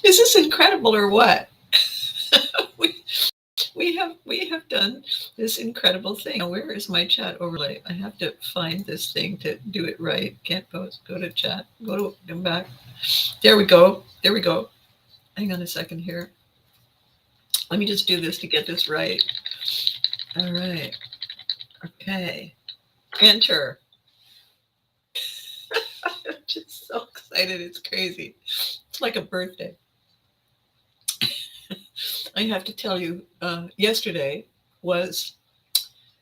Is this incredible or what? we, we have done this incredible thing. Now, where is my chat overlay? I have to find this thing to do it right. Can't go to chat. Come back. There we go. There we go. Hang on a second here. Let me just do this to get this right. All right. Okay. Enter. I'm just so excited. It's crazy. It's like a birthday. I have to tell you, yesterday was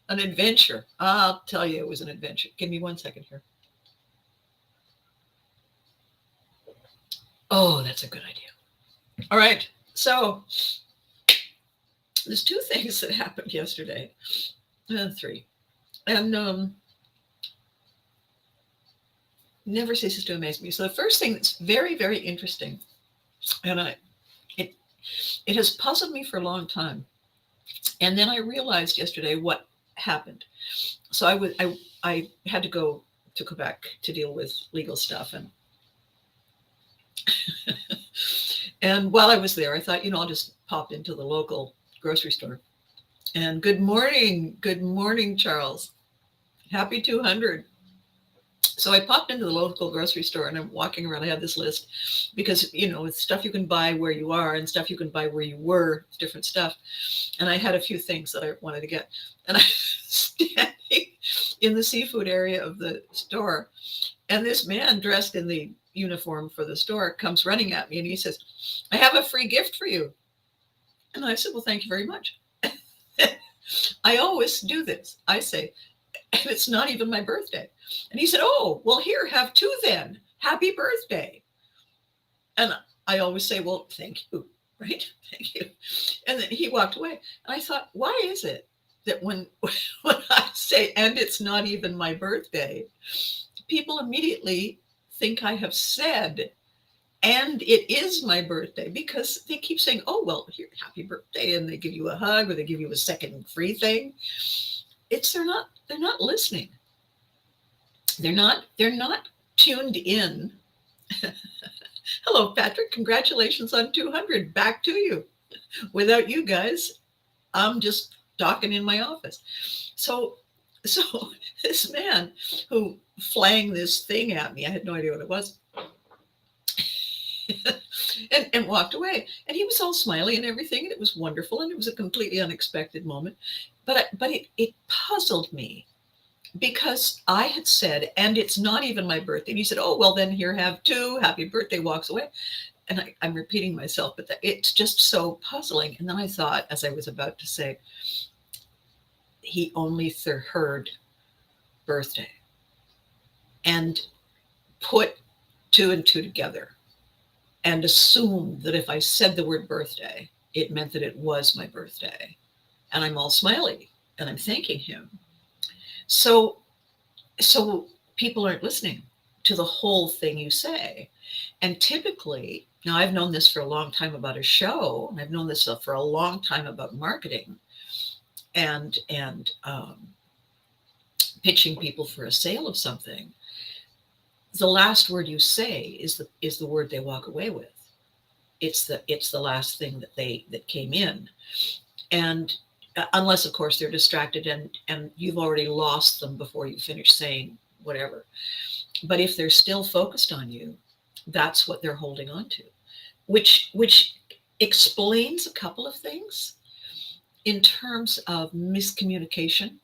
an adventure. I'll tell you, it was an adventure. Give me 1 second here. Oh, that's a good idea. All right. So there's two things that happened yesterday. Three. And never ceases to amaze me. So the first thing that's very, very interesting, and it it has puzzled me for a long time. And then I realized yesterday what happened. So I had to go to Quebec to deal with legal stuff, and and while I was there, I thought, I'll just pop into the local grocery store. And good morning, Charles. Happy 200. So I popped into the local grocery store and I'm walking around. I have this list because, it's stuff you can buy where you are and stuff you can buy where you were, different stuff. And I had a few things that I wanted to get. And I'm standing in the seafood area of the store. And this man dressed in the uniform for the store comes running at me and he says, "I have a free gift for you." And I said, "Well, thank you very much." I always do this. I say, and it's not even my birthday. And he said, "Oh, well, here, have two then. Happy birthday." And I always say, "Well, thank you," right? Thank you. And then he walked away. And I thought, why is it that when I say, "and it's not even my birthday," people immediately think I have said, "and it is my birthday," because they keep saying, "Oh, well, here, happy birthday," and they give you a hug or they give you a second free thing. They're not listening. They're not tuned in. Hello, Patrick. Congratulations on 200. Back to you. Without you guys, I'm just talking in my office. So this man who flang this thing at me, I had no idea what it was. and walked away. And he was all smiley and everything, and it was wonderful, and it was a completely unexpected moment. But it puzzled me because I had said, "and it's not even my birthday." And he said, "Oh, well, then here, have two. Happy birthday," walks away. And I'm repeating myself, but it's just so puzzling. And then I thought, as I was about to say, he only heard birthday and put two and two together and assumed that if I said the word birthday, it meant that it was my birthday. And I'm all smiley and I'm thanking him. So people aren't listening to the whole thing you say. And typically, now I've known this for a long time about a show, and I've known this for a long time about marketing and pitching people for a sale of something. The last word you say is the word they walk away with. It's the last thing that came in. And unless, of course, they're distracted and you've already lost them before you finish saying whatever. But if they're still focused on you, that's what they're holding on to, which explains a couple of things in terms of miscommunication.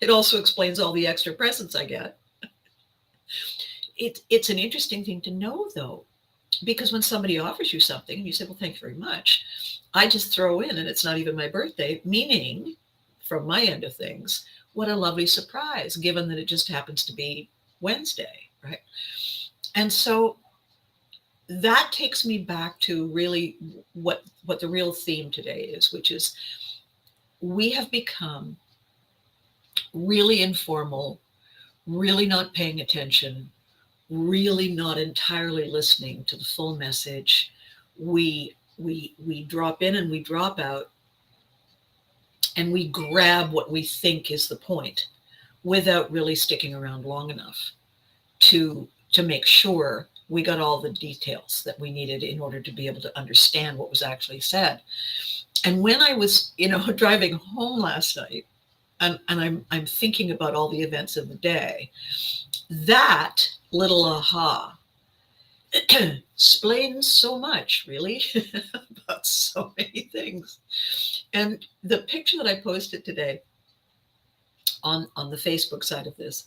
It also explains all the extra presents I get. It's an interesting thing to know, though, because when somebody offers you something and you say, "Well, thank you very much," I just throw in, "and it's not even my birthday," meaning, from my end of things, what a lovely surprise, given that it just happens to be Wednesday, right? And so that takes me back to really what the real theme today is, which is we have become really informal, really not paying attention, really not entirely listening to the full message. We drop in and we drop out, and we grab what we think is the point without really sticking around long enough to make sure we got all the details that we needed in order to be able to understand what was actually said. And when I was, driving home last night, and I'm thinking about all the events of the day, that little aha explains so much, really, about so many things. And the picture that I posted today on the Facebook side of this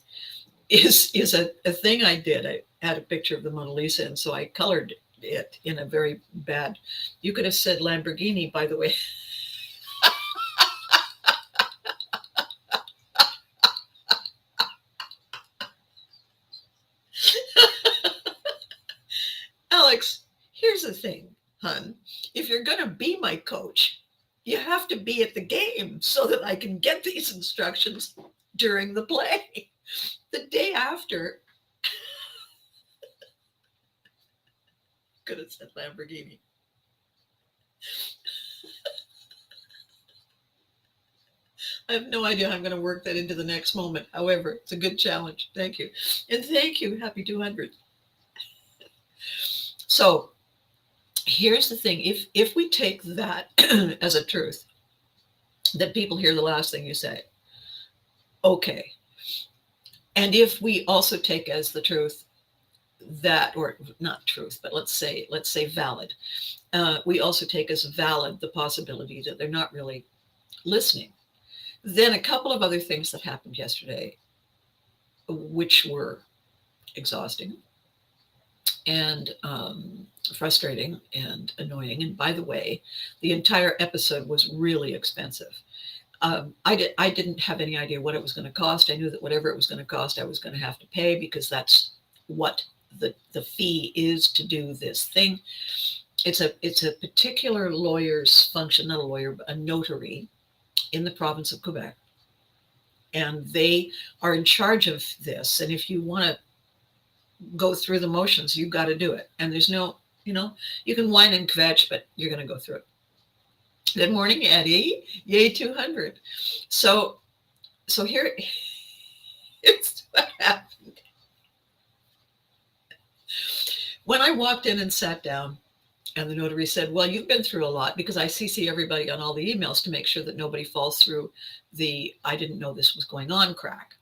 is a thing I did. I had a picture of the Mona Lisa, and so I colored it in a very bad, you could have said Lamborghini, by the way. Alex, here's the thing, hun. If you're going to be my coach, you have to be at the game so that I can get these instructions during the play. The day after, could have said Lamborghini. I have no idea how I'm going to work that into the next moment. However, it's a good challenge. Thank you. And thank you. Happy 200. So here's the thing. If we take that as a truth, that people hear the last thing you say, okay. And if we also take as the truth that, or not truth, but let's say valid, we also take as valid the possibility that they're not really listening. Then a couple of other things that happened yesterday, which were exhausting and frustrating and annoying. And by the way, the entire episode was really expensive. I didn't have any idea what it was going to cost. I knew that whatever it was going to cost, I was going to have to pay, because that's what the fee is to do this thing. It's a particular lawyer's function, not a lawyer, but a notary in the province of Quebec. And they are in charge of this. And if you want to go through the motions, you've got to do it. And there's no, you can whine and kvetch, but you're going to go through it. Good morning, Eddie. Yay, 200. So here's what happened. When I walked in and sat down, and the notary said, well, you've been through a lot, because I CC everybody on all the emails to make sure that nobody falls through the I didn't know this was going on crack.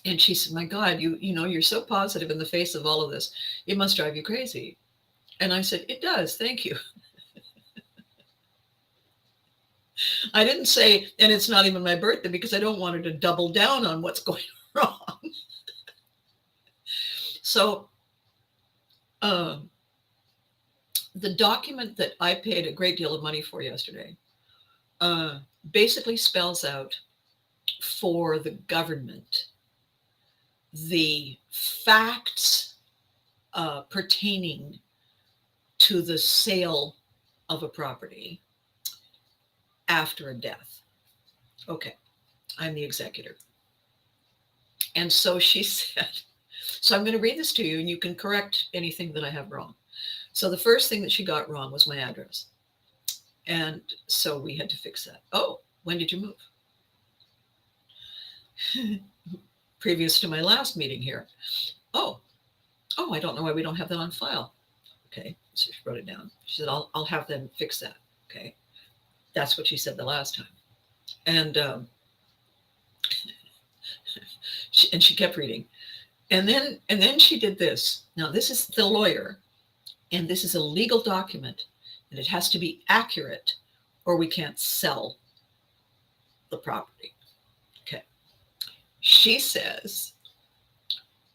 And she said, my God, you're so positive in the face of all of this. It must drive you crazy. And I said, it does. Thank you. I didn't say, and it's not even my birthday, because I don't want her to double down on what's going wrong. So the document that I paid a great deal of money for yesterday basically spells out for the government the facts pertaining to the sale of a property after a death. Okay, I'm the executor. And so she said, so I'm going to read this to you, and you can correct anything that I have wrong. So the first thing that she got wrong was my address. And so we had to fix that. Oh, when did you move? Previous to my last meeting here. Oh, I don't know why we don't have that on file. Okay, so she wrote it down. She said, I'll have them fix that. Okay, that's what she said the last time. And she kept reading. And then she did this. Now, this is the lawyer, and this is a legal document, and it has to be accurate, or we can't sell the property. Okay. She says,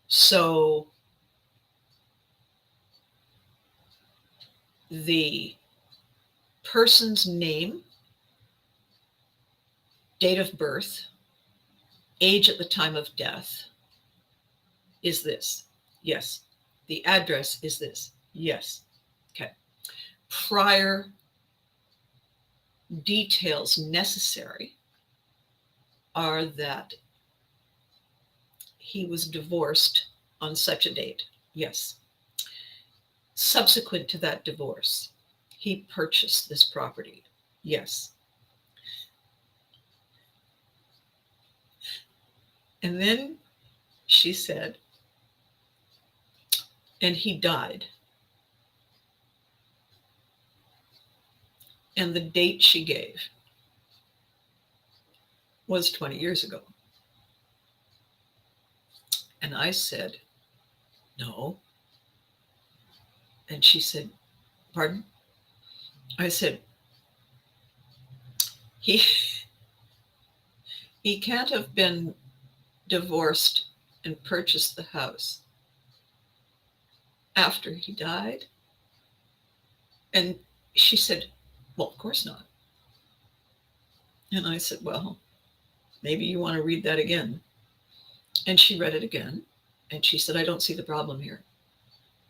so the person's name, date of birth, age at the time of death is this. Yes. The address is this. Yes. Okay. Prior details necessary are that he was divorced on such a date. Yes. Subsequent to that divorce, he purchased this property. Yes. And then she said, and he died. And the date she gave was 20 years ago. And I said, no. And she said, pardon? I said, he can't have been divorced and purchased the house after he died. And she said, well, of course not. And I said, well, maybe you want to read that again. And she read it again. And she said, I don't see the problem here.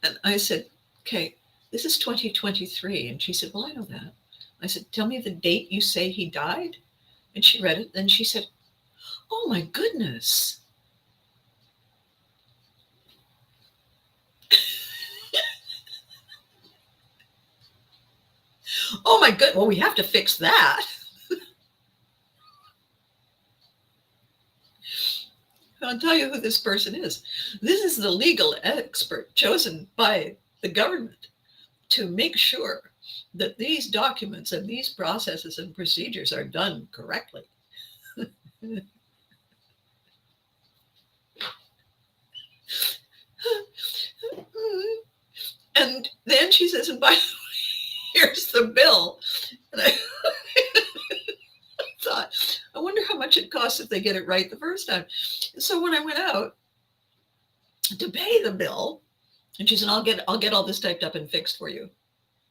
And I said, okay, this is 2023. And she said, well, I know that. I said, tell me the date you say he died. And she read it. Then she said, oh my goodness. Oh my good. Well, we have to fix that. I'll tell you who this person is. This is the legal expert chosen by the government to make sure that these documents and these processes and procedures are done correctly. And then she says, and by the way, here's the bill. And I thought, I wonder how much it costs if they get it right the first time. And so when I went out to pay the bill, and she said, I'll get all this typed up and fixed for you.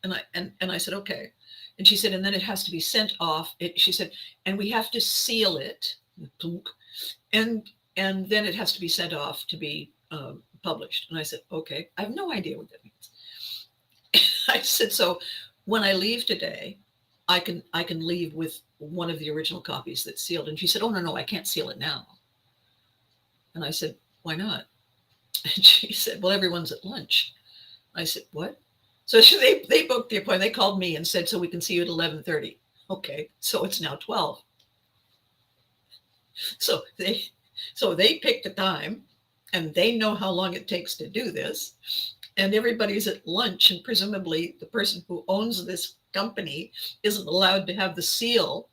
And I said, okay. And she said, and then it has to be sent off. She said, and we have to seal it. And then it has to be sent off to be published. And I said, okay. I have no idea what that means. I said, so when I leave today, I can leave with one of the original copies that's sealed. And she said, oh, no, I can't seal it now. And I said, why not? And she said, well, everyone's at lunch. I said, what? So they booked the appointment. They called me and said, so we can see you at 11:30. Okay, so it's now 12. So they picked a time, and they know how long it takes to do this. And everybody's at lunch, and presumably the person who owns this company isn't allowed to have the seal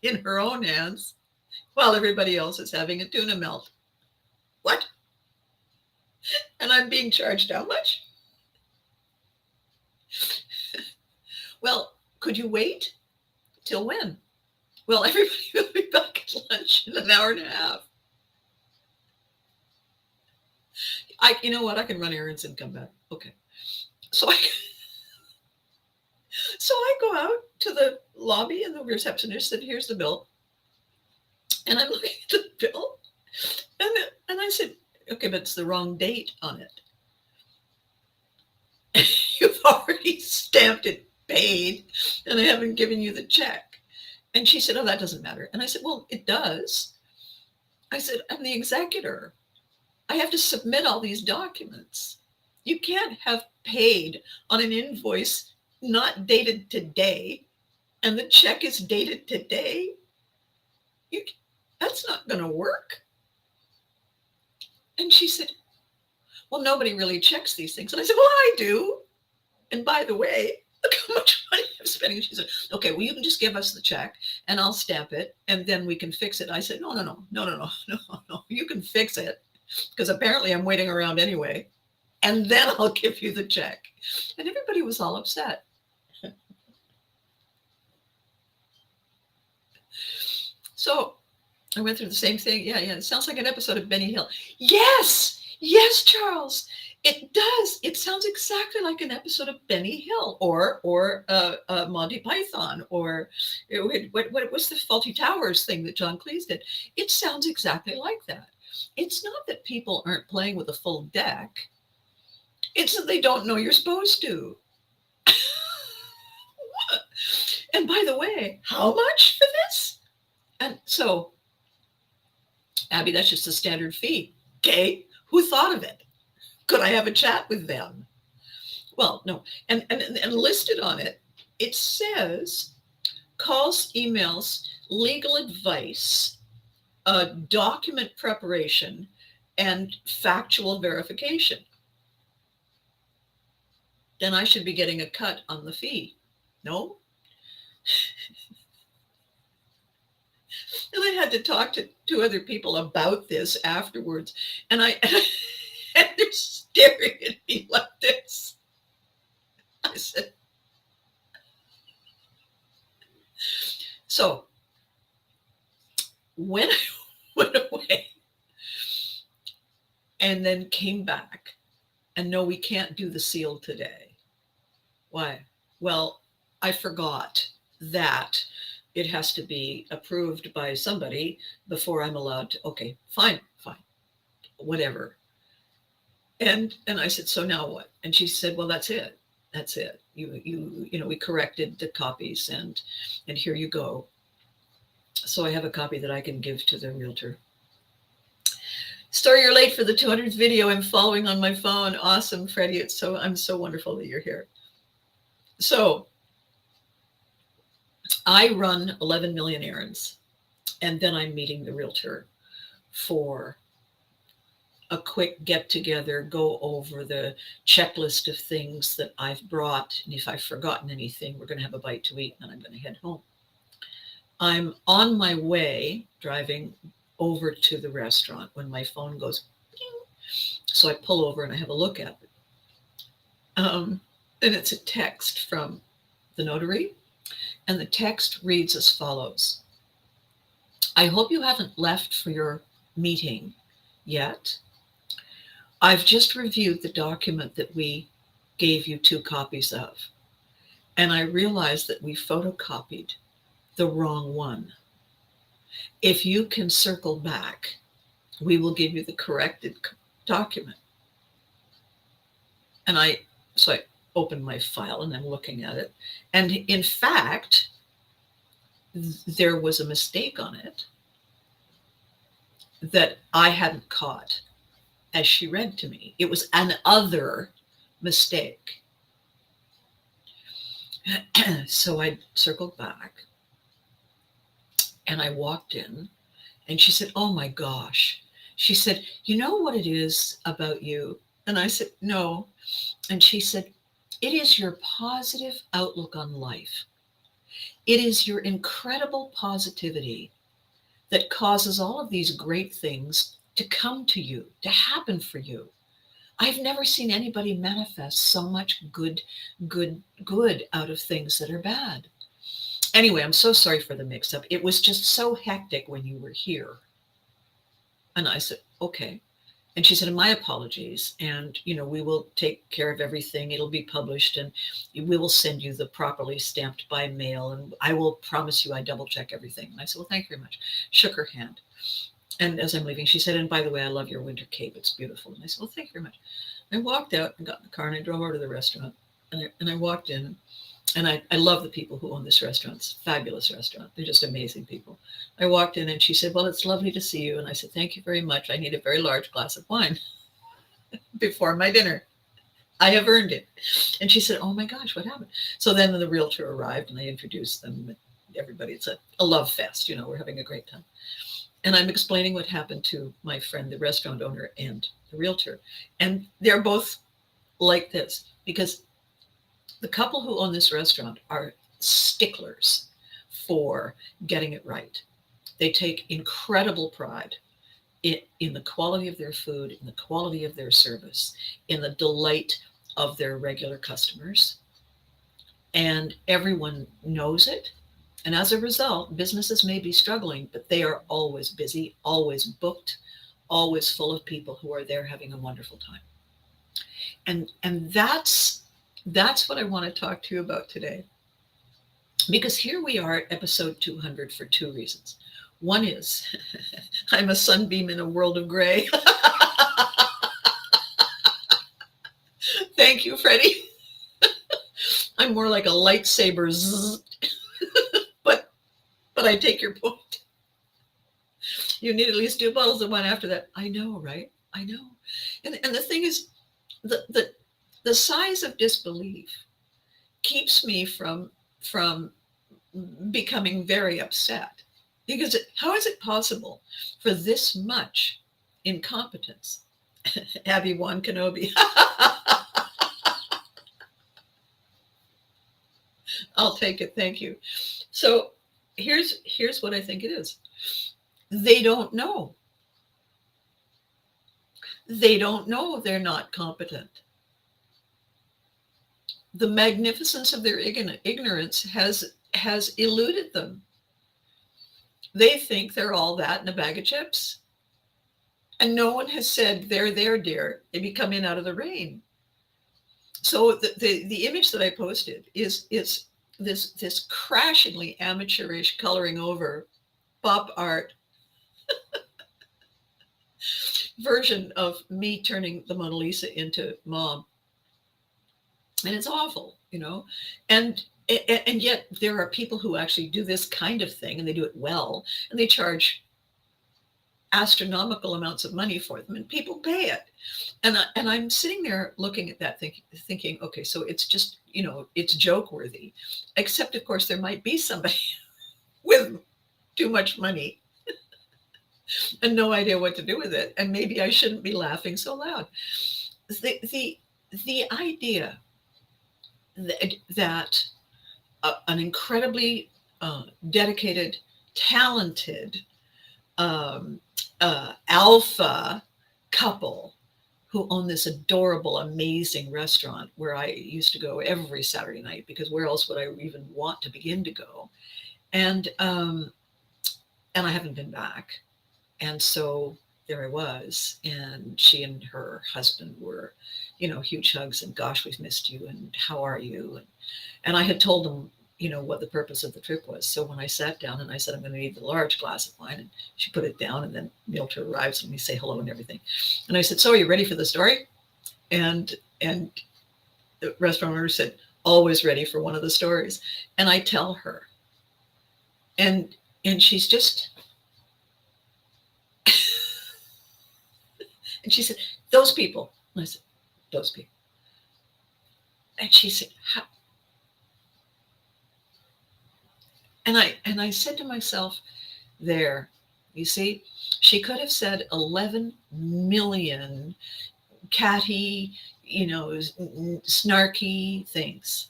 in her own hands while everybody else is having a tuna melt. What? And I'm being charged how much? Well, could you wait? Till when? Well, everybody will be back at lunch in an hour and a half. You know what? I can run errands and come back. Okay. So I go out to the lobby, and the receptionist said, here's the bill. And I'm looking at the bill, and I said, okay, but it's the wrong date on it. You've already stamped it paid, and I haven't given you the check. And she said, oh, that doesn't matter. And I said, well, it does. I said, I'm the executor. I have to submit all these documents. You can't have paid on an invoice not dated today, and the check is dated today. That's not going to work. And she said, well, nobody really checks these things. And I said, well, I do. And by the way, look how much money I'm spending. And she said, okay, well, you can just give us the check and I'll stamp it and then we can fix it. I said, no. You can fix it because apparently I'm waiting around anyway. And then I'll give you the check. And everybody was all upset. So I went through the same thing. Yeah. It sounds like an episode of Benny Hill. Yes, Charles. It does. It sounds exactly like an episode of Benny Hill or Monty Python or what was the Faulty Towers thing that John Cleese did? It sounds exactly like that. It's not that people aren't playing with a full deck. It's that they don't know you're supposed to. And by the way, how much for this? And so, Abby, that's just a standard fee. Okay, who thought of it? Could I have a chat with them? Well, no. And listed on it, it says calls, emails, legal advice, document preparation, and factual verification, then I should be getting a cut on the fee. No? And I had to talk to two other people about this afterwards. And and they're staring at me like this. I said, so when I went away and then came back, and no, we can't do the seal today. Why? Well, I forgot that it has to be approved by somebody before I'm allowed to. Okay, fine, whatever. And I said, so now what? And she said, well, that's it. We corrected the copies, and here you go. So I have a copy that I can give to the realtor. Story, you're late for the 200th video. I'm following on my phone. Awesome, Freddie. I'm so wonderful that you're here. So I run 11 million errands, and then I'm meeting the realtor for a quick get together, go over the checklist of things that I've brought. And if I've forgotten anything, we're going to have a bite to eat, and then I'm going to head home. I'm on my way driving over to the restaurant when my phone goes ping. So I pull over and I have a look at it. And it's a text from the notary. And the text reads as follows. I hope you haven't left for your meeting yet. I've just reviewed the document that we gave you 2 copies of, and I realized that we photocopied the wrong one. If you can circle back, we will give you the corrected document. And so I opened my file and I'm looking at it. And in fact, there was a mistake on it that I hadn't caught as she read to me. It was an other mistake. So I circled back and I walked in, and she said, oh my gosh. She said, you know what it is about you? And I said, no. And she said, it is your positive outlook on life. It is your incredible positivity that causes all of these great things to come to you, to happen for you. I've never seen anybody manifest so much good out of things that are bad. Anyway, I'm so sorry for the mix-up. It was just so hectic when you were here. And I said, okay. And she said, my apologies. And, we will take care of everything. It'll be published, and we will send you the properly stamped by mail. And I will promise you I double check everything. And I said, well, thank you very much. Shook her hand. And as I'm leaving, she said, and by the way, I love your winter cape. It's beautiful. And I said, well, thank you very much. I walked out and got in the car, and I drove over to the restaurant. And I walked in, and I love the people who own this restaurant. It's a fabulous restaurant. They're just amazing people. I walked in and she said, well, it's lovely to see you. And I said, thank you very much. I need a very large glass of wine before my dinner. I have earned it. And she said, oh my gosh, what happened? So then the realtor arrived and I introduced them. Everybody, it's a love fest. We're having a great time. And I'm explaining what happened to my friend, the restaurant owner, and the realtor. And they're both like this, because the couple who own this restaurant are sticklers for getting it right. They take incredible pride in the quality of their food, in the quality of their service, in the delight of their regular customers. And everyone knows it. And as a result, businesses may be struggling, but they are always busy, always booked, always full of people who are there having a wonderful time. And that's what I want to talk to you about today. Because here we are at episode 200 for 2 reasons. One is I'm a sunbeam in a world of gray. Thank you, Freddie. I'm more like a lightsaber. But I take your point. You need at least 2 bottles of wine after that. I know, right? I know. And the thing is, the size of disbelief keeps me from becoming very upset, because how is it possible for this much incompetence. Abby Wan Kenobi. I'll take it. Thank you. So here's what I think it is. They don't know. They don't know they're not competent. The magnificence of their ignorance has eluded them. They think they're all that in a bag of chips. And no one has said, there, dear. They be coming out of the rain. So the image that I posted is this crashingly amateurish coloring over pop art version of me turning the Mona Lisa into mom. And it's awful, and yet there are people who actually do this kind of thing, and they do it well, and they charge astronomical amounts of money for them, and people pay it. And I'm sitting there looking at that thinking, okay, so it's just, it's joke worthy, except of course there might be somebody with too much money and no idea what to do with it, and maybe I shouldn't be laughing so loud. The idea that an incredibly dedicated, talented alpha couple who own this adorable, amazing restaurant where I used to go every Saturday night, because where else would I even want to begin to go? And I haven't been back. And so there I was, and she and her husband were, huge hugs, and gosh, we've missed you, and how are you? And I had told them, what the purpose of the trip was. So when I sat down and I said, I'm going to need the large glass of wine, and she put it down, and then Milter arrives and we say hello and everything. And I said, so are you ready for the story? And the restaurant owner said, always ready for one of the stories. And I tell her, and she's just, and she said, those people. And I said, those people. And she said, how? And I said to myself, there, you see, she could have said 11 million catty, snarky things.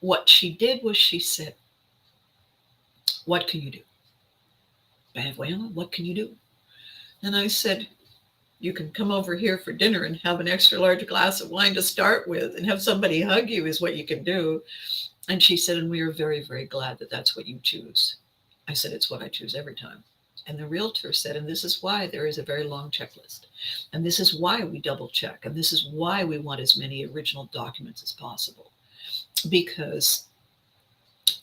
What she did was she said, what can you do? Benevuela, what can you do? And I said, you can come over here for dinner and have an extra large glass of wine to start with, and have somebody hug you is what you can do. And she said, and we are very, very glad that that's what you choose. I said, it's what I choose every time. And the realtor said, and this is why there is a very long checklist. And this is why we double check. And this is why we want as many original documents as possible. Because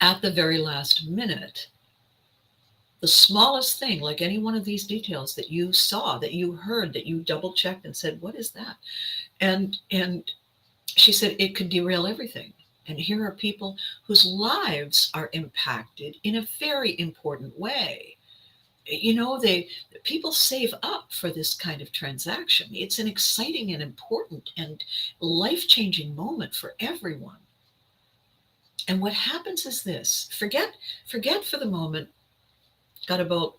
at the very last minute, the smallest thing, like any one of these details that you saw, that you heard, that you double checked and said, what is that? And she said, it could derail everything. And here are people whose lives are impacted in a very important way. People save up for this kind of transaction. It's an exciting and important and life-changing moment for everyone. And what happens is this: forget for the moment. Got about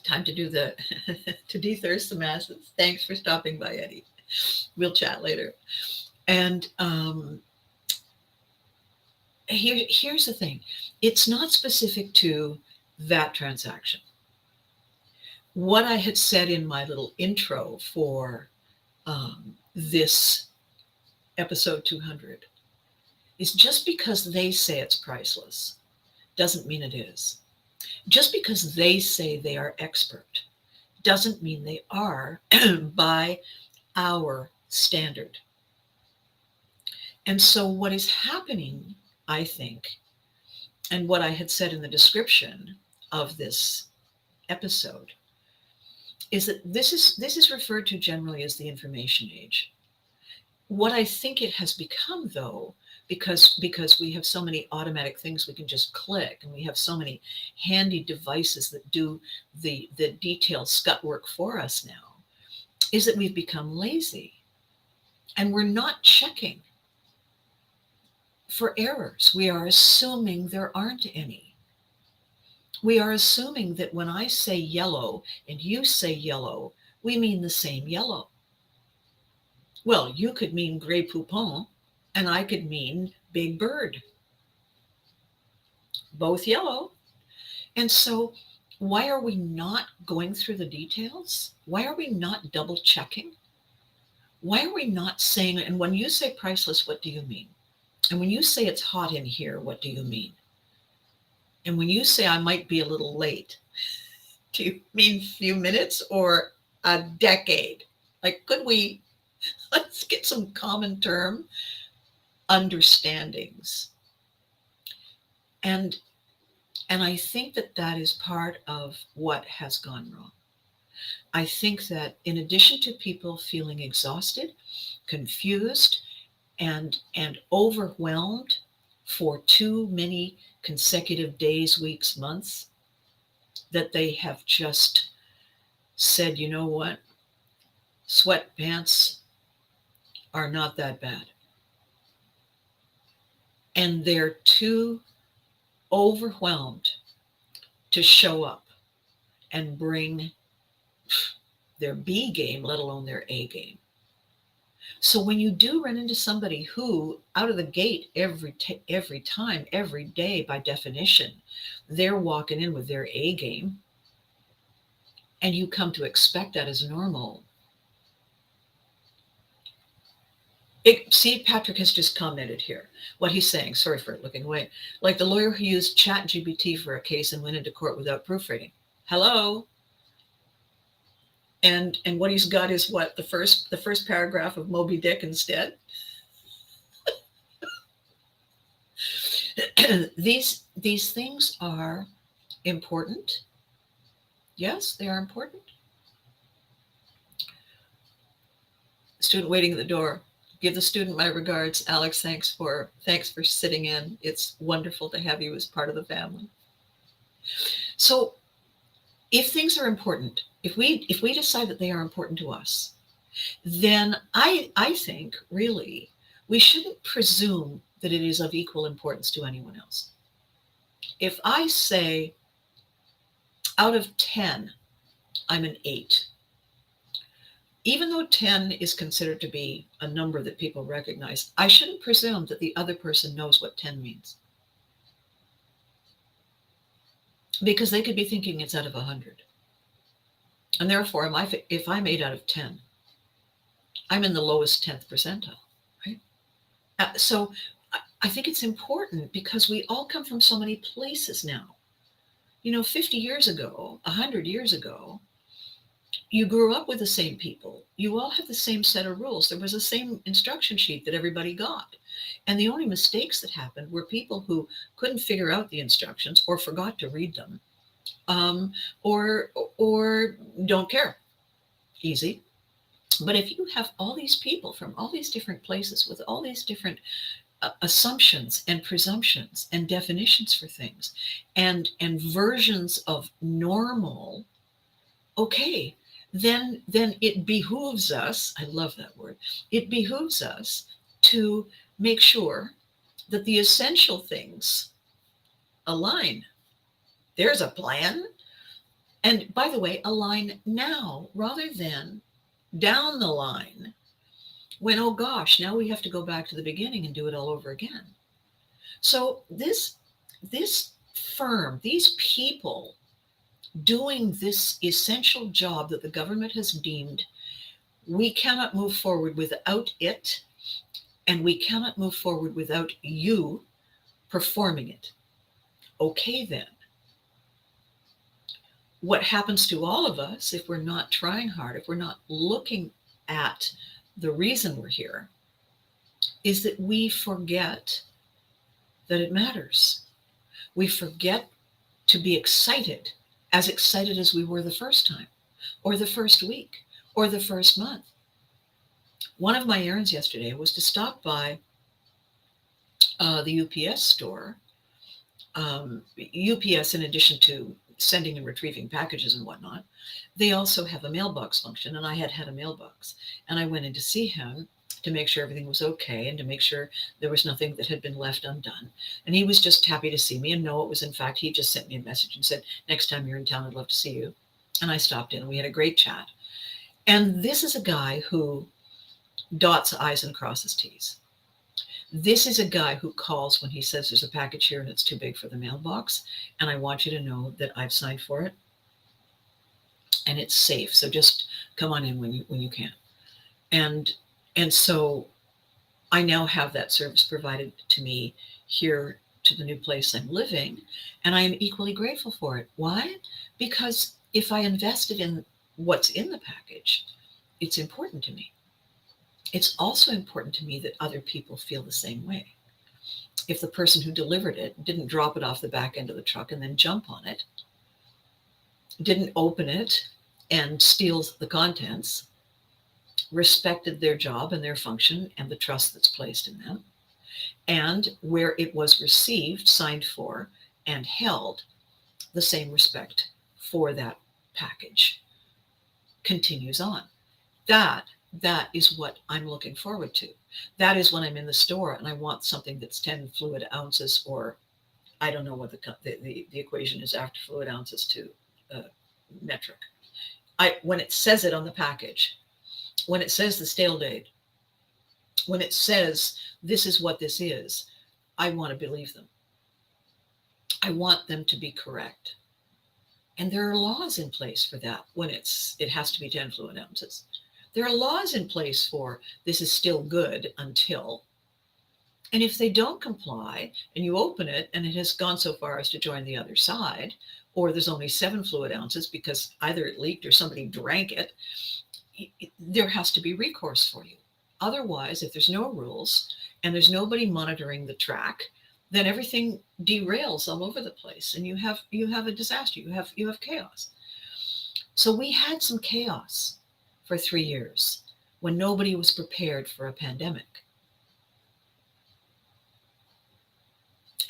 time to do the to dethirst the masses. Thanks for stopping by, Eddie. We'll chat later. And here's the thing. It's not specific to that transaction. What I had said in my little intro for this episode 200 is, just because they say it's priceless doesn't mean it is. Just because they say they are expert doesn't mean they are by our standard. And so what is happening, I think, and what I had said in the description of this episode, is that this is referred to generally as the information age. What I think it has become, though, because we have so many automatic things we can just click, and we have so many handy devices that do the detailed scut work for us now, is that we've become lazy, and we're not checking for errors. We are assuming there aren't any. We are assuming that when I say yellow and you say yellow, we mean the same yellow. Well, you could mean gray poupon, and I could mean big bird, both yellow. And so, why are we not going through the details? Why are we not double checking? Why are we not saying, and when you say priceless, what do you mean? And when you say it's hot in here, what do you mean? And when you say I might be a little late, do you mean a few minutes or a decade? Like, could we, let's get some common term understandings. And I think that that is part of what has gone wrong. I think that in addition to people feeling exhausted, confused, and overwhelmed for too many consecutive days, weeks, months, that they have just said, you know what, sweatpants are not that bad. And they're too overwhelmed to show up and bring their B game, let alone their A game. So when you do run into somebody who, out of the gate, every time, every day, by definition, they're walking in with their A game, and you come to expect that as normal. See, Patrick has just commented here what he's saying. Sorry for looking away. Like the lawyer who used ChatGPT for a case and went into court without proofreading. Hello. And what he's got is what, the first paragraph of Moby Dick instead. These things are important. Yes, they are important. Student waiting at the door. Give the student my regards. Alex, thanks for sitting in. It's wonderful to have you as part of the family. So if things are important, if we decide that they are important to us, then I think really we shouldn't presume that it is of equal importance to anyone else. If I say out of 10, I'm an 8, even though 10 is considered to be a number that people recognize, I shouldn't presume that the other person knows what 10 means. Because they could be thinking it's out of 100. And therefore, if I'm 8 out of 10, I'm in the lowest 10th percentile, right? So I think it's important because we all come from so many places now. 50 years ago, 100 years ago, you grew up with the same people. You all have the same set of rules. There was the same instruction sheet that everybody got. And the only mistakes that happened were people who couldn't figure out the instructions or forgot to read them, or don't care. Easy. But if you have all these people from all these different places with all these different assumptions and presumptions and definitions for things and versions of normal, okay, then it behooves us, I love that word, it behooves us to make sure that the essential things align. There's a plan. And by the way, align now rather than down the line when, oh gosh, now we have to go back to the beginning and do it all over again. So this firm, these people doing this essential job that the government has deemed, we cannot move forward without it, and we cannot move forward without you performing it. Okay, then. What happens to all of us if we're not trying hard, if we're not looking at the reason we're here, is that we forget that it matters. We forget to be excited as we were the first time, or the first week, or the first month. One of my errands yesterday was to stop by the UPS store. UPS, in addition to sending and retrieving packages and whatnot, they also have a mailbox function, and I had a mailbox. And I went in to see him to make sure everything was okay and to make sure there was nothing that had been left undone. And he was just happy to see me, and no, it was in fact, he just sent me a message and said, next time you're in town, I'd love to see you. And I stopped in and we had a great chat. And this is a guy who dots I's and crosses T's. This is a guy who calls when he says there's a package here and it's too big for the mailbox. And I want you to know that I've signed for it and it's safe. So just come on in when you can. And so I now have that service provided to me here to the new place I'm living, and I am equally grateful for it. Why? Because if I invested in what's in the package, it's important to me. It's also important to me that other people feel the same way. If the person who delivered it didn't drop it off the back end of the truck and then jump on it, didn't open it and steal the contents, respected their job and their function and the trust that's placed in them, and where it was received, signed for, and held, the same respect for that package continues on. That is what I'm looking forward to. That is when I'm in the store and I want something that's 10 fluid ounces, or I don't know what the equation is after fluid ounces to metric. When it says it on the package, when it says the stale date, when it says this is what this is, I want to believe them. I want them to be correct. And there are laws in place for that when it has to be 10 fluid ounces. There are laws in place for this is still good until. And if they don't comply and you open it and it has gone so far as to join the other side, or there's only 7 fluid ounces because either it leaked or somebody drank it, there has to be recourse for you. Otherwise, if there's no rules and there's nobody monitoring the track, then everything derails all over the place and you have a disaster. You have chaos. So we had some chaos for 3 years when nobody was prepared for a pandemic.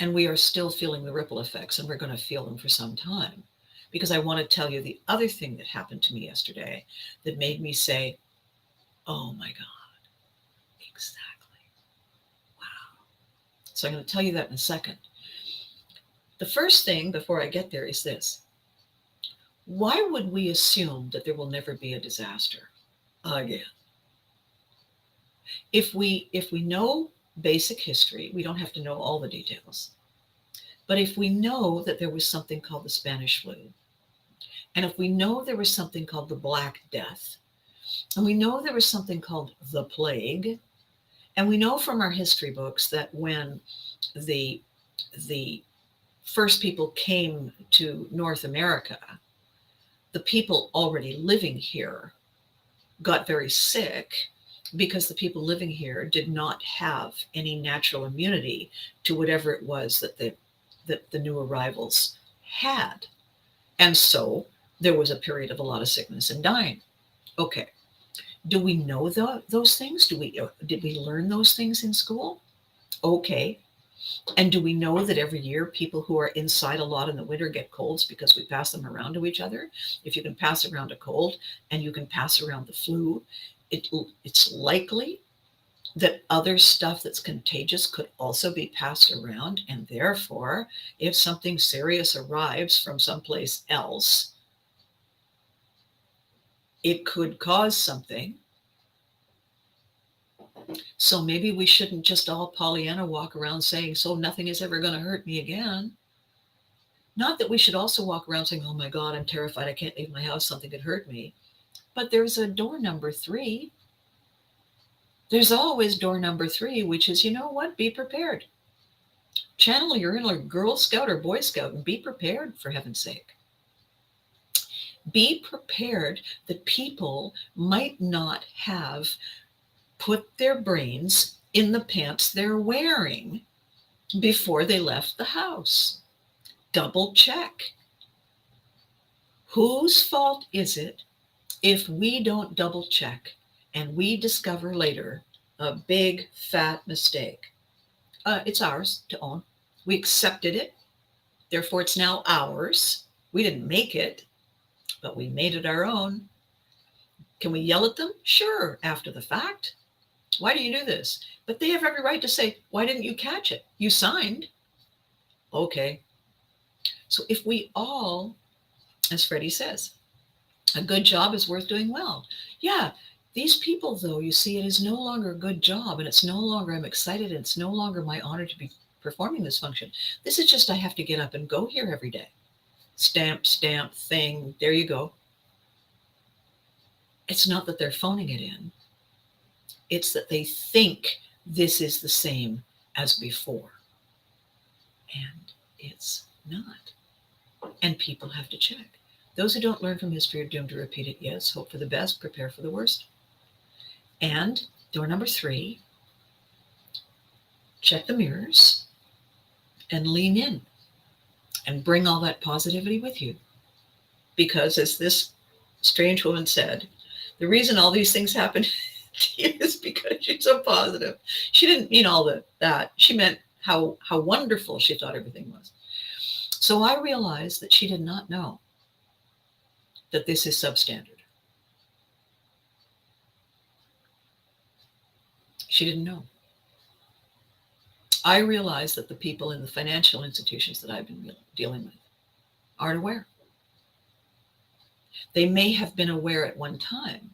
And we are still feeling the ripple effects, and we're going to feel them for some time. Because I want to tell you the other thing that happened to me yesterday that made me say, oh my God, exactly. Wow. So I'm going to tell you that in a second. The first thing before I get there is this. Why would we assume that there will never be a disaster again? If we know basic history, we don't have to know all the details. But if we know that there was something called the Spanish flu, and if we know there was something called the Black Death, and we know there was something called the plague, and we know from our history books that when the first people came to North America, the people already living here got very sick because the people living here did not have any natural immunity to whatever it was that the new arrivals had. And so there was a period of a lot of sickness and dying. Okay. Do we know those things? Did we learn those things in school? Okay. And do we know that every year people who are inside a lot in the winter get colds because we pass them around to each other? If you can pass around a cold and you can pass around the flu, it's likely that other stuff that's contagious could also be passed around. And therefore, if something serious arrives from someplace else, it could cause something. So maybe we shouldn't just all Pollyanna walk around saying, so nothing is ever going to hurt me again. Not that we should also walk around saying, oh my God, I'm terrified. I can't leave my house. Something could hurt me. But there's a door number 3. There's always door number 3, which is, you know what? Be prepared. Channel your inner Girl Scout or Boy Scout and be prepared, for heaven's sake. Be prepared that people might not have put their brains in the pants they're wearing before they left the house. Double check. Whose fault is it if we don't double check and we discover later a big fat mistake? It's ours to own. We accepted it. Therefore, it's now ours. We didn't make it, but we made it our own. Can we yell at them? Sure, after the fact. Why do you do this? But they have every right to say, why didn't you catch it? You signed. Okay. So if we all, as Freddie says, A good job is worth doing well. Yeah, these people, though, you see, it is no longer a good job, and it's no longer I'm excited, and it's no longer my honor to be performing this function. This is just I have to get up and go here every day. Stamp, stamp, thing, there you go. It's not that they're phoning it in, it's that they think this is the same as before. And it's not. And people have to check. Those who don't learn from history are doomed to repeat it. Yes, hope for the best, prepare for the worst. And door number 3, check the mirrors and lean in and bring all that positivity with you. Because as this strange woman said, the reason all these things happen to you is because you're so positive. She didn't mean all that. She meant how wonderful she thought everything was. So I realized that she did not know that this is substandard. She didn't know. I realized that the people in the financial institutions that I've been dealing with aren't aware. They may have been aware at one time,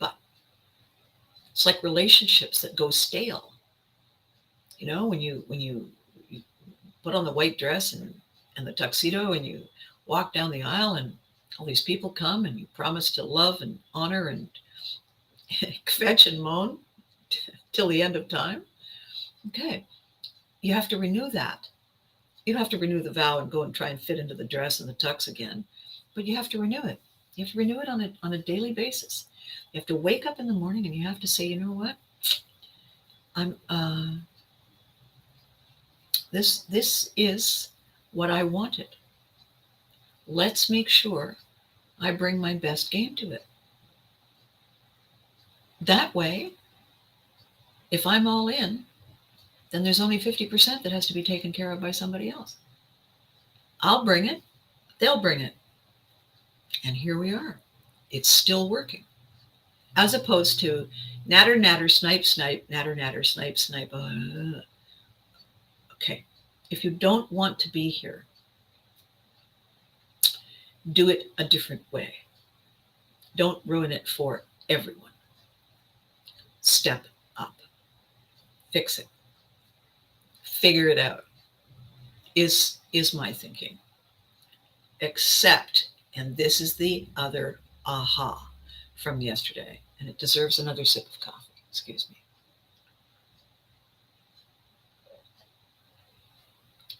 but it's like relationships that go stale. You know, when you put on the white dress and the tuxedo and you walk down the aisle and all these people come and you promise to love and honor and fetch and moan till the end of time. Okay, you have to renew that. You don't have to renew the vow and go and try and fit into the dress and the tux again, but you have to renew it. You have to renew it on a daily basis. You have to wake up in the morning and you have to say, you know what? This is what I wanted. Let's make sure I bring my best game to it. That way, if I'm all in, then there's only 50% that has to be taken care of by somebody else. I'll bring it, they'll bring it. And here we are. It's still working. As opposed to natter, natter, snipe, snipe, natter, natter, snipe, snipe. Okay. If you don't want to be here, do it a different way. Don't ruin it for everyone. Step up. Fix it. Figure it out. Is my thinking. Except, and this is the other aha from yesterday, and it deserves another sip of coffee. Excuse me.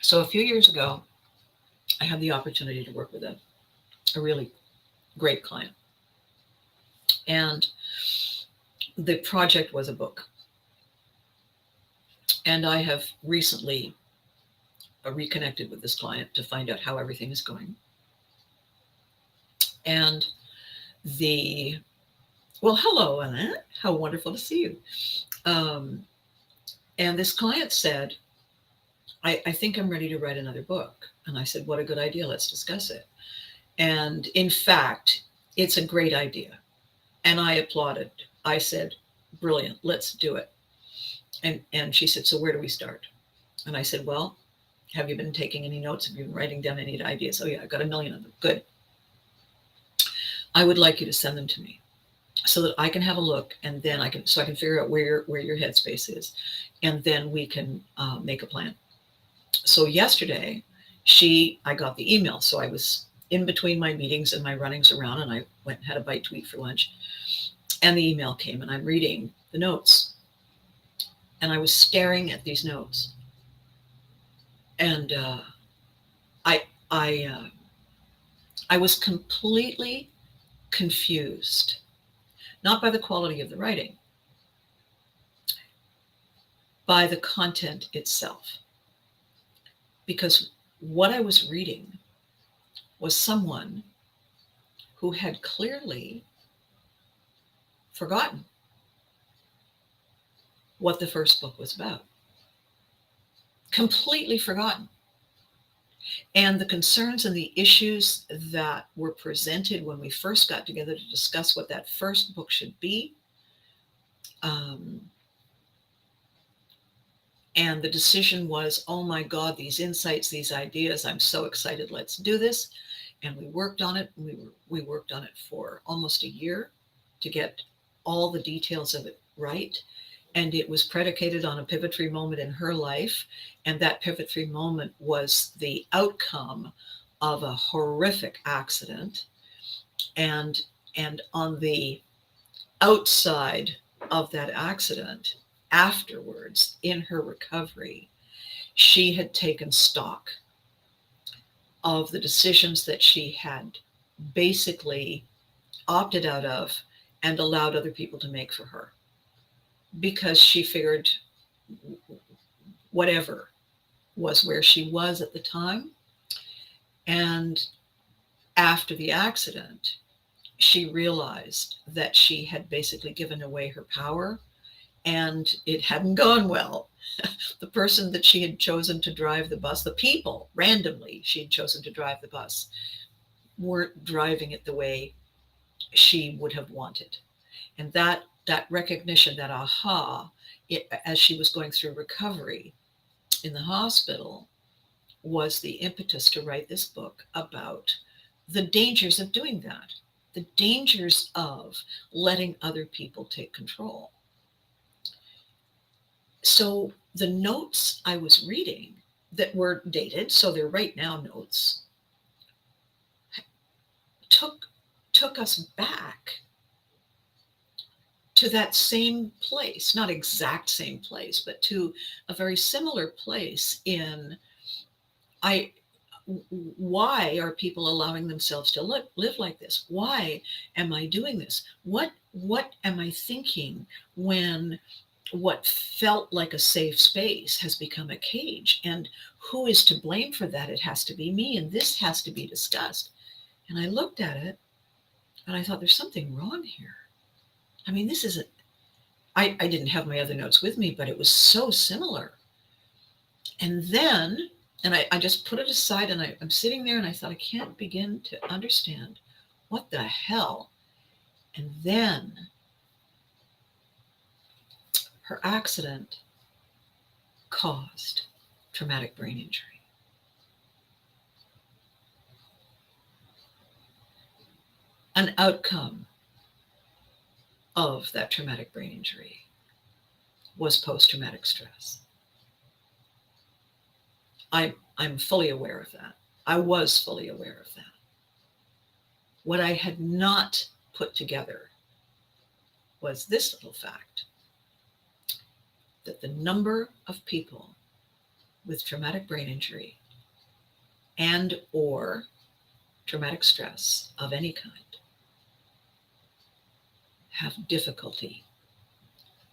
So a few years ago, I had the opportunity to work with a really great client. And the project was a book. And I have recently reconnected with this client to find out how everything is going. And hello, Annette. How wonderful to see you. And this client said, I think I'm ready to write another book. And I said, what a good idea. Let's discuss it. And in fact, it's a great idea. And I applauded. I said, brilliant, let's do it. And she said, so where do we start? And I said, well, have you been taking any notes? Have you been writing down any ideas? Oh yeah, I've got 1 million of them. Good. I would like you to send them to me so that I can have a look, and then I can figure out where your headspace is, and then we can make a plan. So yesterday, I got the email. So I was in between my meetings and my runnings around, and I went and had a bite to eat for lunch. And the email came, and I'm reading the notes. And I was staring at these notes. And I was completely confused, not by the quality of the writing, by the content itself. Because what I was reading was someone who had clearly forgotten what the first book was about. Completely forgotten. And the concerns and the issues that were presented when we first got together to discuss what that first book should be, and the decision was, oh my God, these insights, these ideas, I'm so excited, let's do this. And we worked on it. We worked on it for almost a year to get all the details of it right. And it was predicated on a pivotal moment in her life. And that pivotal moment was the outcome of a horrific accident. And on the outside of that accident, afterwards, in her recovery, she had taken stock of the decisions that she had basically opted out of and allowed other people to make for her, because she figured whatever was where she was at the time. And after the accident, she realized that she had basically given away her power, and it hadn't gone well. The person that she had chosen to drive the bus, the people randomly she had chosen to drive the bus, weren't driving it the way she would have wanted. And that recognition, that aha, as she was going through recovery in the hospital, was the impetus to write this book about the dangers of doing that, the dangers of letting other people take control. So the notes I was reading that were dated, so they're right now notes, took us back to that same place, not exact same place, but to a very similar place in why are people allowing themselves to live like this? Why am I doing this? What am I thinking when what felt like a safe space has become a cage? And who is to blame for that? It has to be me, and this has to be discussed. And I looked at it and I thought, there's something wrong here. I mean, this isn't, I didn't have my other notes with me, but it was so similar. And then, and I just put it aside, and I'm sitting there and I thought, I can't begin to understand what the hell. And then her accident caused traumatic brain injury. An outcome of that traumatic brain injury was post-traumatic stress. I'm fully aware of that. I was fully aware of that. What I had not put together was this little fact, that the number of people with traumatic brain injury and or traumatic stress of any kind have difficulty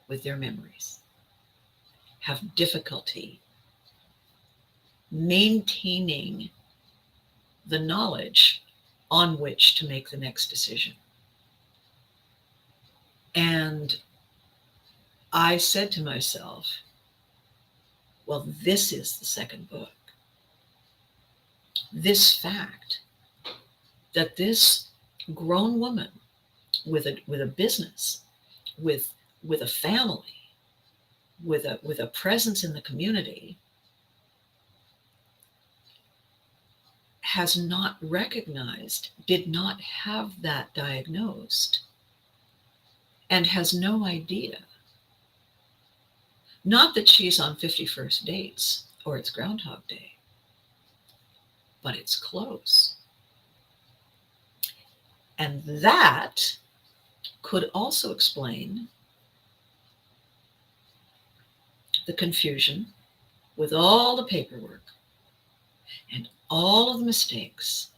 with their memories, have difficulty maintaining the knowledge on which to make the next decision. And I said to myself, well, this is the second book. This fact that this grown woman with a business, with a family, with a presence in the community, has not recognized, did not have that diagnosed, and has no idea. Not that she's on 51st dates or it's Groundhog Day, but it's close. And that could also explain the confusion with all the paperwork and all of the mistakes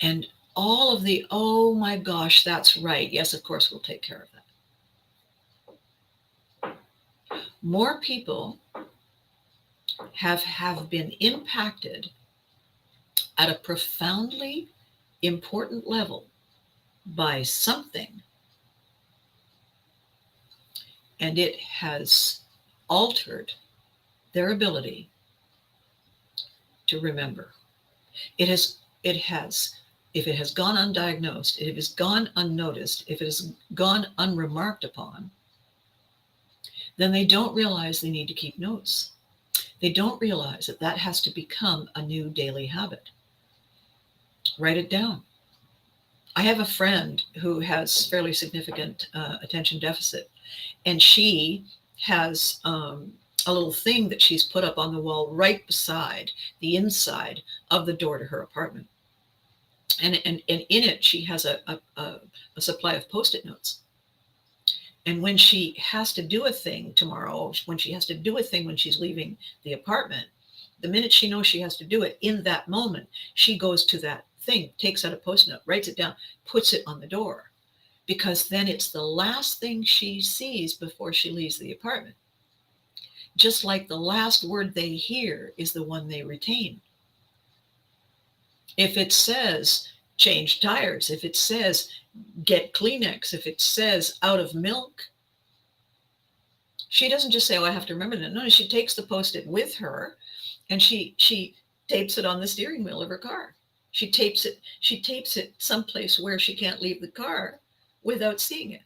and all of the, oh my gosh, that's right. Yes, of course, we'll take care of that. More people have been impacted at a profoundly important level by something, and it has altered their ability to remember. It has, if it has gone undiagnosed, if it has gone unnoticed, if it has gone unremarked upon, then they don't realize they need to keep notes. They don't realize that has to become a new daily habit. Write it down. I have a friend who has fairly significant attention deficit, and she has a little thing that she's put up on the wall right beside the inside of the door to her apartment. And in it, she has a supply of Post-it notes. And when she has to do a thing tomorrow, when she has to do a thing when she's leaving the apartment, the minute she knows she has to do it in that moment, she goes to that thing, takes out a Post-it note, writes it down, puts it on the door, because then it's the last thing she sees before she leaves the apartment. Just like the last word they hear is the one they retain. If it says change tires, if it says get Kleenex, if it says out of milk, she doesn't just say, oh, I have to remember that. No, she takes the Post-it with her and she tapes it on the steering wheel of her car. She tapes it someplace where she can't leave the car without seeing it.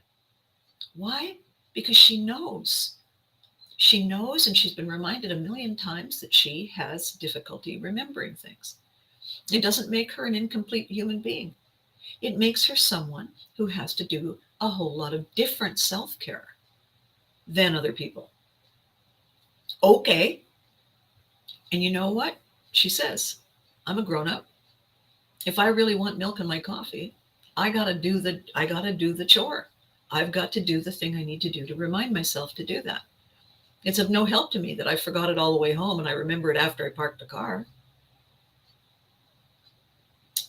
Why? Because she knows. She knows, and she's been reminded a million times that she has difficulty remembering things. It doesn't make her an incomplete human being. It makes her someone who has to do a whole lot of different self-care than other people. Okay. And you know what? She says, I'm a grown-up. If I really want milk in my coffee, I gotta do the chore. I've got to do the thing I need to do to remind myself to do that. It's of no help to me that I forgot it all the way home and I remember it after I parked the car.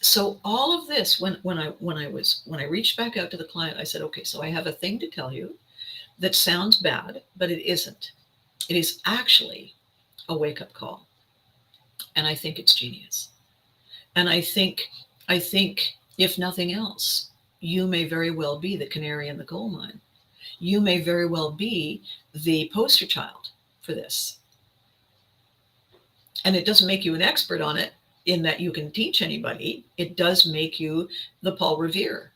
So all of this, when I reached back out to the client, I said, okay, so I have a thing to tell you that sounds bad, but it isn't. It is actually a wake-up call. And I think it's genius. And I think if nothing else, you may very well be the canary in the coal mine. You may very well be the poster child for this. And it doesn't make you an expert on it in that you can teach anybody. It does make you the Paul Revere,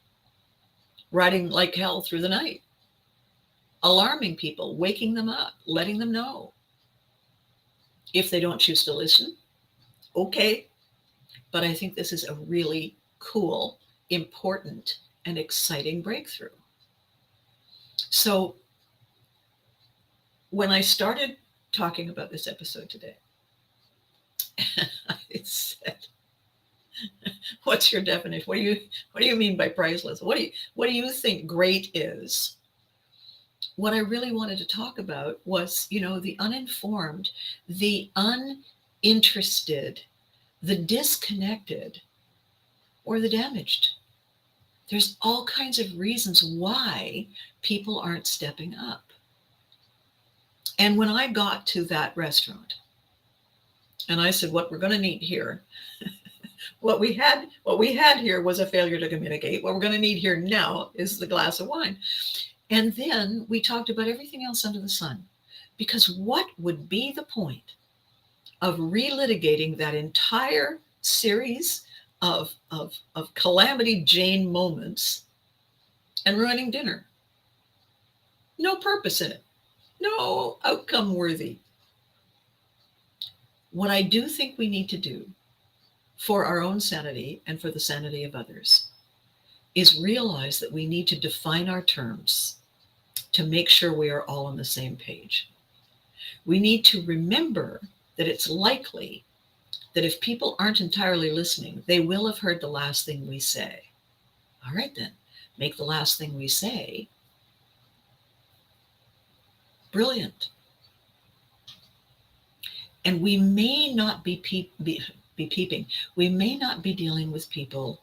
riding like hell through the night, alarming people, waking them up, letting them know. If they don't choose to listen, okay. But I think this is a really cool, important, and exciting breakthrough. So when I started talking about this episode today, I said, what's your definition? What do you mean by priceless? What do you think great is? What I really wanted to talk about was, the uninformed, the uninterested, the disconnected, or the damaged. There's all kinds of reasons why people aren't stepping up. And when I got to that restaurant, and I said, what we're going to need here, what we had here was a failure to communicate. What we're going to need here now is the glass of wine. And then we talked about everything else under the sun. Because what would be the point of relitigating that entire series of Calamity Jane moments and ruining dinner? No purpose in it. No outcome worthy. What I do think we need to do for our own sanity and for the sanity of others is realize that we need to define our terms to make sure we are all on the same page. We need to remember that it's likely that if people aren't entirely listening, they will have heard the last thing we say. All right, then, make the last thing we say brilliant. And we may not be peeping. We may not be dealing with people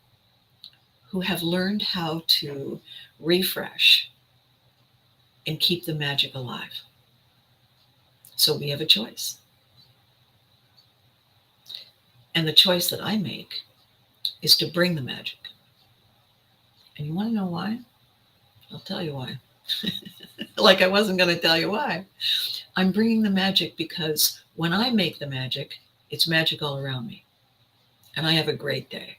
who have learned how to refresh and keep the magic alive. So we have a choice. And the choice that I make is to bring the magic. And you want to know why? I'll tell you why. Like I wasn't going to tell you why. I'm bringing the magic because when I make the magic, it's magic all around me. And I have a great day.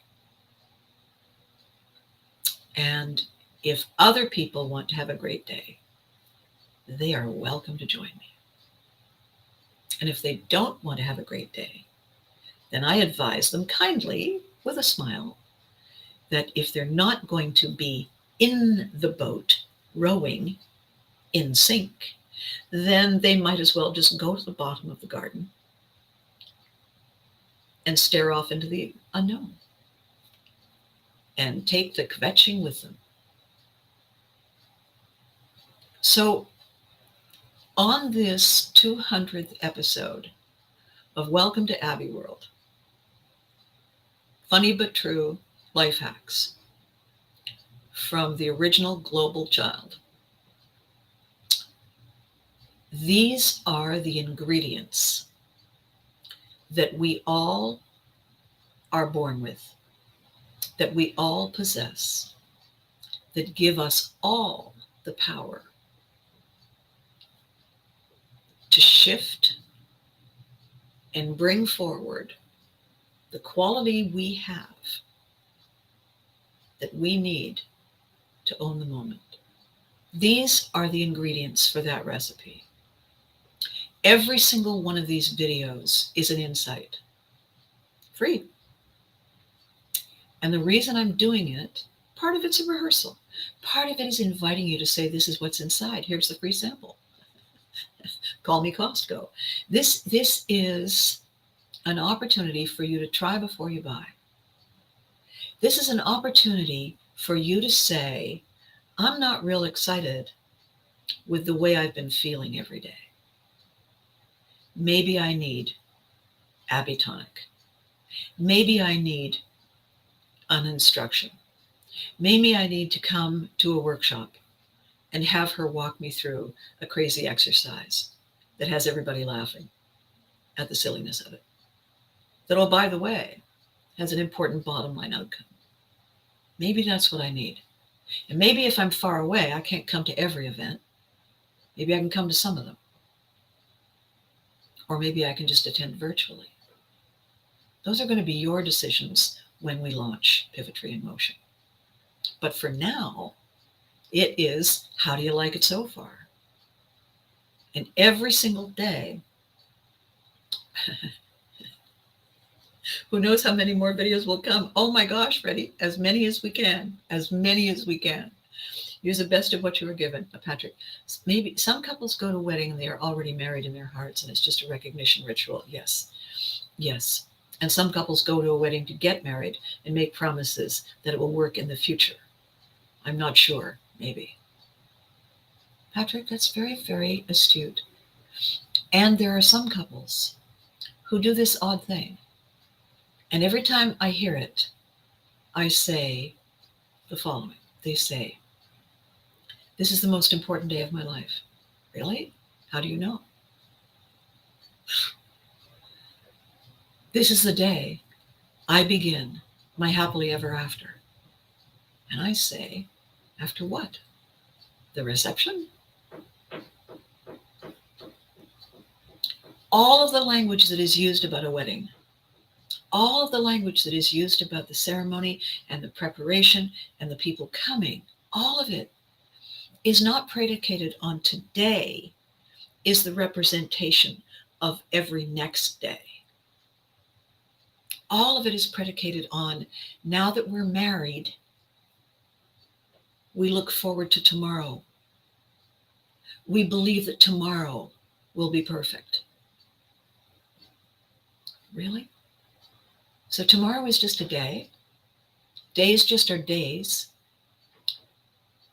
And if other people want to have a great day, they are welcome to join me. And if they don't want to have a great day, then I advise them kindly, with a smile, that if they're not going to be in the boat rowing in sync, then they might as well just go to the bottom of the garden and stare off into the unknown and take the kvetching with them. So on this 200th episode of Welcome to Abbey World, funny but true life hacks from the original Global Child. These are the ingredients that we all are born with, that we all possess, that give us all the power to shift and bring forward the quality we have that we need to own the moment. These are the ingredients for that recipe. Every single one of these videos is an insight, free. And the reason I'm doing it, part of it's a rehearsal. Part of it is inviting you to say, this is what's inside. Here's the free sample. Call me Costco. This is an opportunity for you to try before you buy. This is an opportunity for you to say, I'm not real excited with the way I've been feeling every day. Maybe I need Abbey Tonic. Maybe I need an instruction. Maybe I need to come to a workshop and have her walk me through a crazy exercise that has everybody laughing at the silliness of it. That, oh, by the way, has an important bottom line outcome. Maybe that's what I need. And maybe if I'm far away, I can't come to every event. Maybe I can come to some of them. Or maybe I can just attend virtually. Those are going to be your decisions when we launch Pivotry in Motion. But for now, it is, how do you like it so far? And every single day, who knows how many more videos will come? Oh my gosh, Freddie, as many as we can, as many as we can. Use the best of what you were given, Patrick. Maybe some couples go to a wedding and they are already married in their hearts and it's just a recognition ritual. Yes, yes. And some couples go to a wedding to get married and make promises that it will work in the future. I'm not sure, maybe. Patrick, that's very, very astute. And there are some couples who do this odd thing. And every time I hear it, I say the following. They say, this is the most important day of my life. Really? How do you know? This is the day I begin my happily ever after. And I say, after what? The reception? All of the language that is used about a wedding, all of the language that is used about the ceremony and the preparation and the people coming, all of it is not predicated on today, is the representation of every next day. All of it is predicated on, now that we're married, we look forward to tomorrow. We believe that tomorrow will be perfect. Really? So tomorrow is just a day. Days just are days.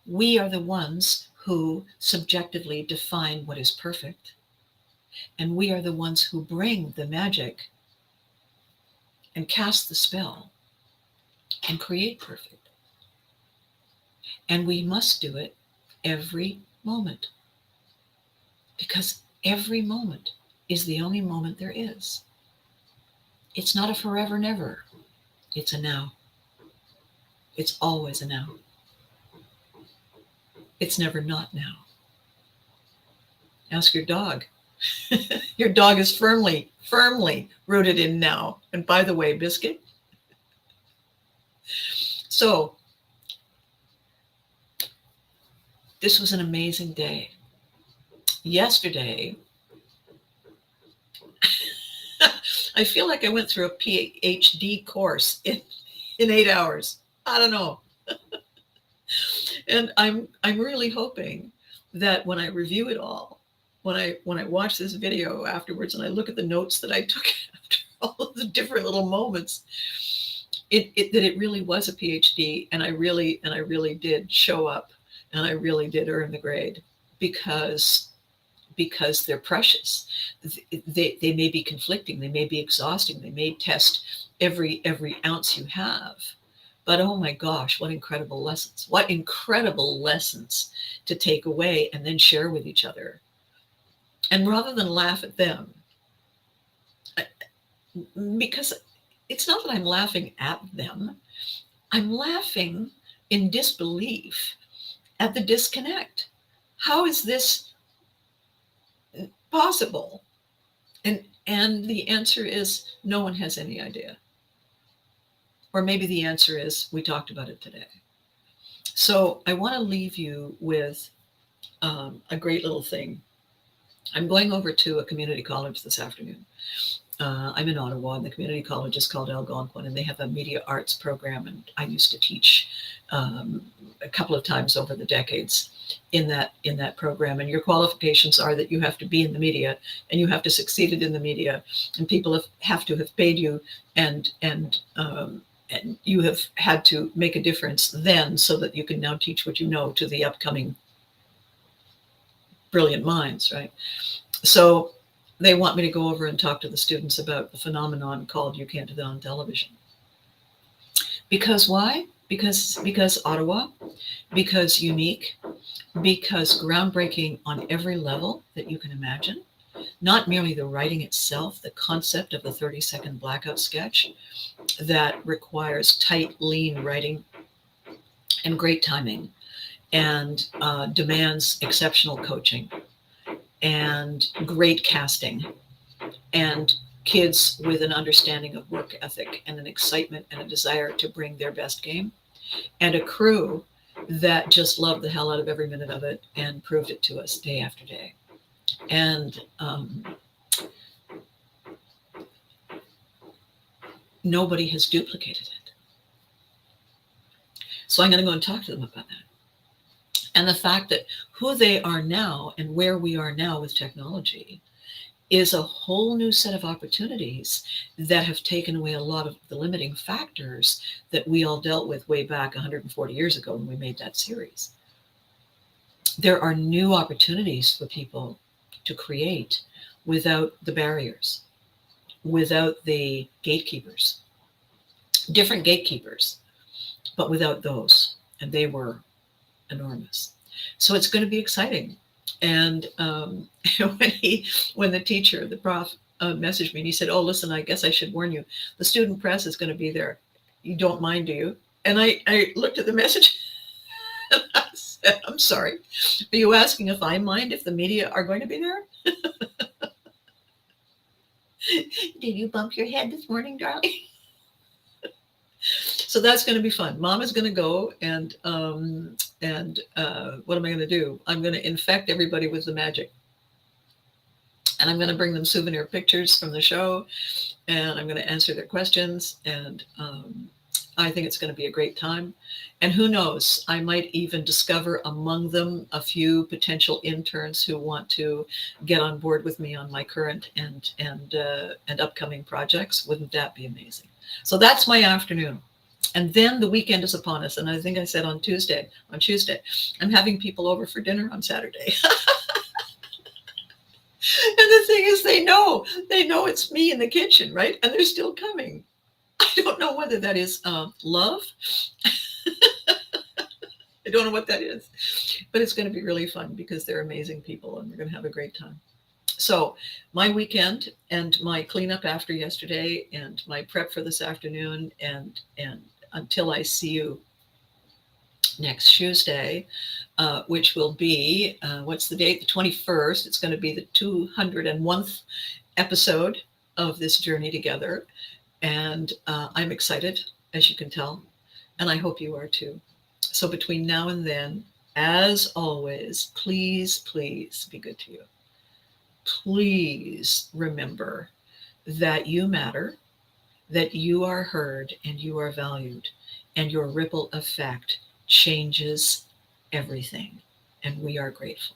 We are the ones who subjectively define what is perfect. And we are the ones who bring the magic and cast the spell and create perfect. And we must do it every moment. Because every moment is the only moment there is. It's not a forever never. It's a now. It's always a now. It's never not now. Ask your dog. Your dog is firmly rooted in now. And by the way, Biscuit. So, this was an amazing day. Yesterday, I feel like I went through a PhD course in 8 hours. I don't know. And I'm really hoping that when I review it all, when I watch this video afterwards and I look at the notes that I took after all of the different little moments, that it really was a PhD, and I really did show up, and I really did earn the grade, because they're precious. They may be conflicting, they may be exhausting, they may test every ounce you have. But oh my gosh, what incredible lessons! What incredible lessons to take away and then share with each other. And rather than laugh at them, because it's not that I'm laughing at them, I'm laughing in disbelief at the disconnect. How is this possible? And the answer is no one has any idea. Or maybe the answer is we talked about it today. So I want to leave you with a great little thing. I'm going over to a community college this afternoon. I'm in Ottawa, and the community college is called Algonquin, and they have a media arts program. And I used to teach a couple of times over the decades in that program. And your qualifications are that you have to be in the media, and you have to succeed in the media, and people have to have paid you, and you have had to make a difference then, so that you can now teach what you know to the upcoming brilliant minds, right? So they want me to go over and talk to the students about the phenomenon called "You Can't Do That on Television." Because why? Because Ottawa, because unique, because groundbreaking on every level that you can imagine. Not merely the writing itself, the concept of the 30-second blackout sketch that requires tight, lean writing and great timing, and demands exceptional coaching and great casting, and kids with an understanding of work ethic and an excitement and a desire to bring their best game, and a crew that just loved the hell out of every minute of it and proved it to us day after day. And nobody has duplicated it. So I'm going to go and talk to them about that. And the fact that who they are now and where we are now with technology is a whole new set of opportunities that have taken away a lot of the limiting factors that we all dealt with way back 140 years ago when we made that series. There are new opportunities for people to create without the barriers, without the gatekeepers, different gatekeepers, but without those. And they were enormous. So it's going to be exciting. And when the teacher, the prof, messaged me, and he said, "Oh, listen, I guess I should warn you. The student press is going to be there. You don't mind, do you?" And I looked at the message and I said, "I'm sorry. Are you asking if I mind if the media are going to be there?" Did you bump your head this morning, darling? So that's going to be fun. Mom is going to go, and what am I going to do? I'm going to infect everybody with the magic, and I'm going to bring them souvenir pictures from the show, and I'm going to answer their questions, and I think it's going to be a great time. And who knows, I might even discover among them a few potential interns who want to get on board with me on my current and upcoming projects. Wouldn't that be amazing? So that's my afternoon. And then the weekend is upon us. And I think I said on Tuesday, I'm having people over for dinner on Saturday. And the thing is, they know it's me in the kitchen, right? And they're still coming. I don't know whether that is love. I don't know what that is, but it's going to be really fun because they're amazing people and we're going to have a great time. So my weekend and my cleanup after yesterday and my prep for this afternoon and until I see you next Tuesday, which will be, what's the date? The 21st. It's going to be the 201st episode of this journey together. And I'm excited, as you can tell, and I hope you are too. So between now and then, as always, please, please be good to you. Please remember that you matter, that you are heard, and you are valued. and your ripple effect changes everything. And we are grateful.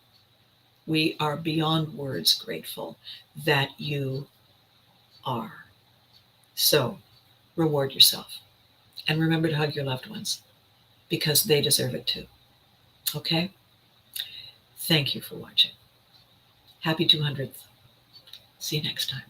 We are beyond words grateful that you are. So reward yourself and remember to hug your loved ones because they deserve it too. Okay? Thank you for watching. Happy 200th. See you next time.